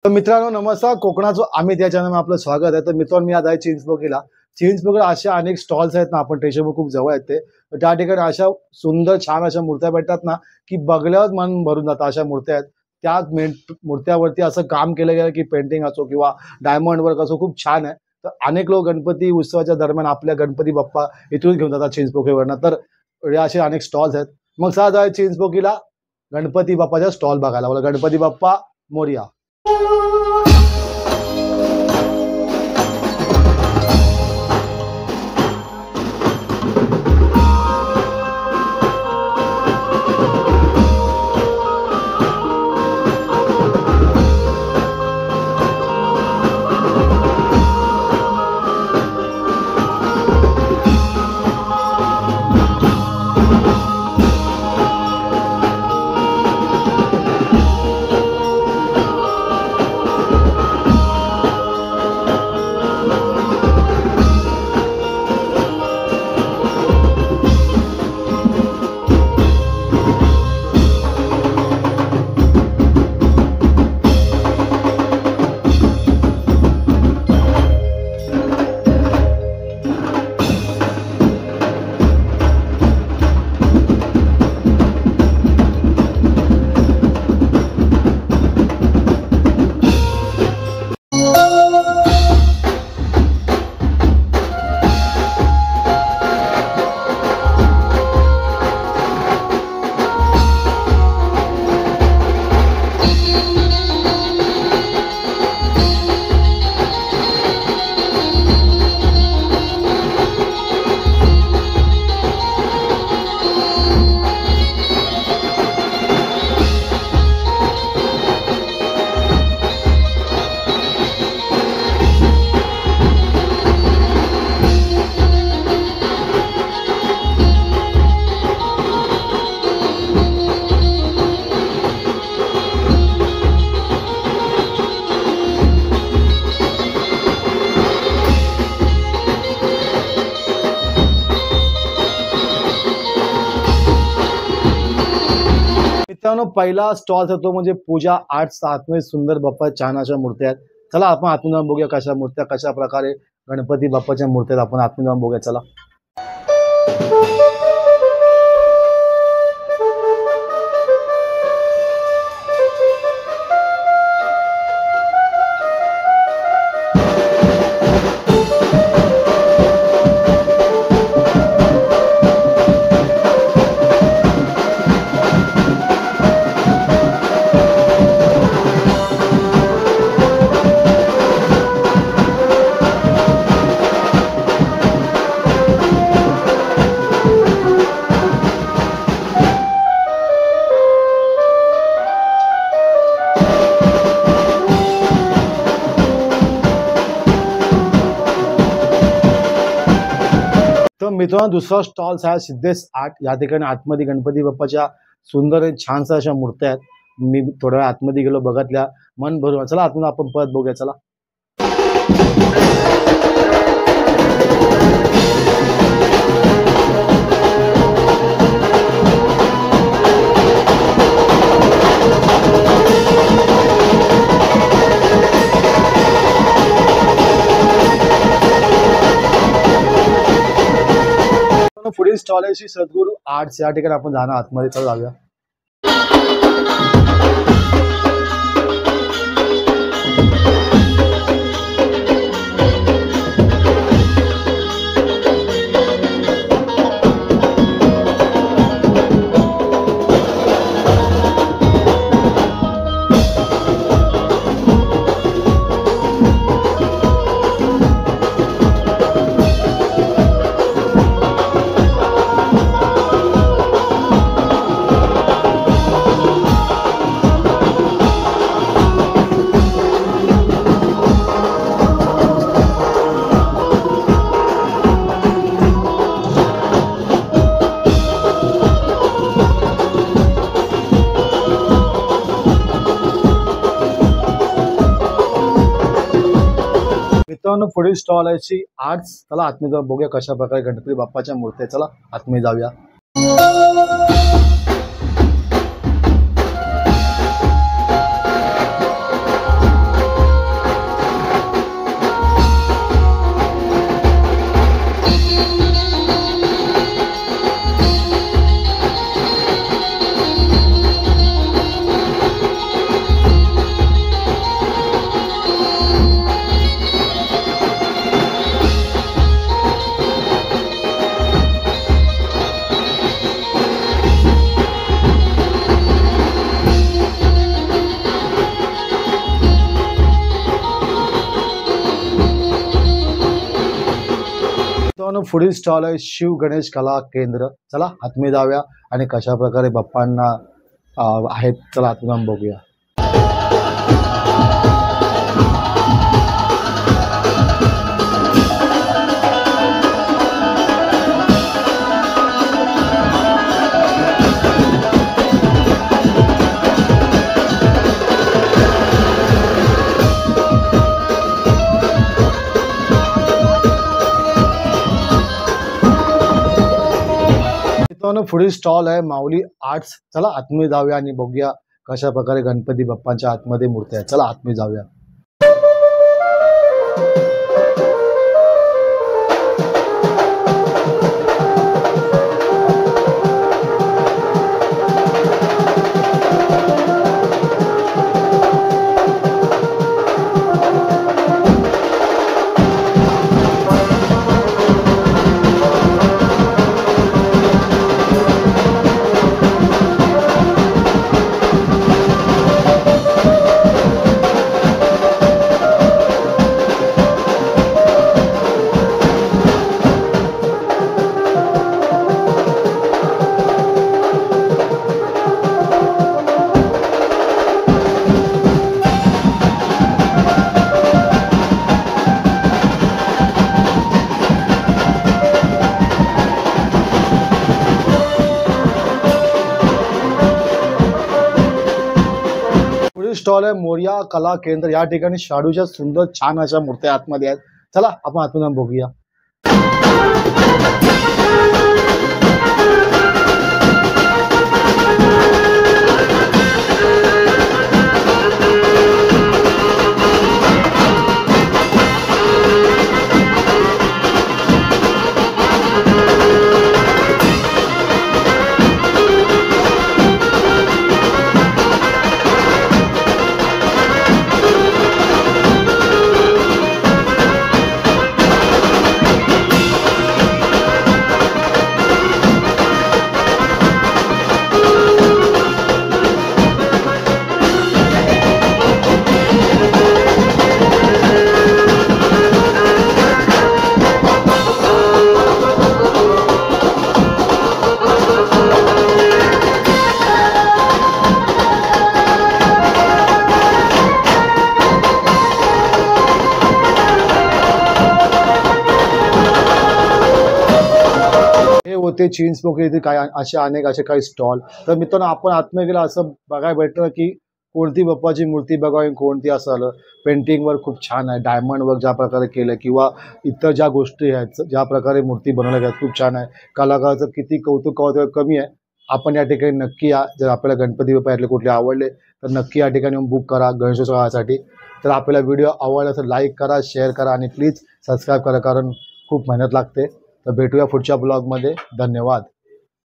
तर मित्रांनो नमस्कार, कोकणाचं अमित या चॅनलमध्ये आपलं स्वागत आहे। तर मित्रांनो मी आज आहे चिंचपोकळीला। चिंचपोकळीला अशा अनेक स्टॉल्स आहेत ना, आपण स्टेशनवर खूप जवळ आहेत ते। तर त्या ठिकाणी अशा सुंदर छान अशा मूर्त्या भेटतात ना, की बघल्यावर मन भरून जातं अशा मूर्त्या आहेत। त्या मूर्त्यावरती असं काम केलं गेलं की पेंटिंग असो किंवा डायमंड वर्क असो खूप छान आहे। तर अनेक लोक गणपती उत्सवाच्या दरम्यान आपल्या गणपती बाप्पा इथून घेऊन जातात चिंचपोकळीवरनं। तर या असे अनेक स्टॉल्स आहेत। मग सहज आहे चिंचपोकळीला गणपती बाप्पाचा स्टॉल बघायला। बोला गणपती बाप्पा मोरया। मित्रांनो पहिला स्टॉल होतो म्हणजे पूजा आर्ट्स। आतमध्ये सुंदर बाप्पा छान अशा मूर्त्या आहेत। चला आपण आतून जाऊन बघूया कशा मूर्त्या कशा प्रकारे गणपती बाप्पाच्या मूर्त्या आहेत। आपण आतून जाऊन बघूया चला। तर मित्रांनो दुसरा स्टॉल आहे सिद्धेश आर्ट। या ठिकाणी आतमध्ये गणपती बाप्पाच्या सुंदर छानशा अशा मूर्त्या आहेत। मी थोड्या वेळ आतमध्ये गेलो बघतल्या, मन भरून। चला आतून आपण परत बघूया चला। पुढील स्टॉल आहे श्री सद्गुरू आर्ट्स। या ठिकाणी आपण जाणार आतमध्ये, चला जाऊया। मित्रांनो पुढील स्टॉल आहे श्री आर्ट्स। चला आतमध्ये जाऊन बघूया कशा प्रकारे गणपती बाप्पाच्या मूर्त्या। चला आतमध्ये जाऊया। मित्रांनो पुढील स्टॉल आहे शिव गणेश कला केंद्र. चला आतमध्ये जाऊया आणि कशा प्रकारे बाप्पांना आहेत चला आतमध्ये जाऊन बघूया. मित्रांनो पुढील स्टॉल आहे माऊली आर्ट्स. चला आतमध्ये जाऊया आणि बघूया कशा प्रकारे गणपती बाप्पांच्या आतमध्ये मूर्ती आहेत. चला आतमध्ये जाऊया. स्टॉल आहे मोरया कला केंद्र. या ठिकाणी शाडूच्या सुंदर छान अशा मूर्त्या आतमध्ये आहेत. चला आपण आतमध्ये जाऊन बघूया. होते चिंचपोकळी येथे काय असे अनेक असे काही स्टॉल. तर मित्रांनो आपण आतमध्ये गेला असं बघायला भेटतं की कोणती बाप्पाची मूर्ती बघावी कोणती असं आलं. पेंटिंग वर्क खूप छान आहे. डायमंड वर्क ज्या प्रकारे केलं किंवा इतर ज्या गोष्टी आहेत ज्या प्रकारे मूर्ती बनवल्या आहेत खूप छान आहे. कलाकाराचं किती कौतुक कमी आहे. आपण या ठिकाणी नक्की या. जर आपल्याला गणपती बाप्पा यातले कुठले आवडले तर नक्की या ठिकाणी बुक करा गणेशोत्सवासाठी. तर आपल्याला व्हिडिओ आवडला तर लाईक करा, शेअर करा आणि प्लीज सबस्क्राईब करा कारण खूप मेहनत लागते. तर भेटूया पुढच्या ब्लॉगमध्ये. धन्यवाद.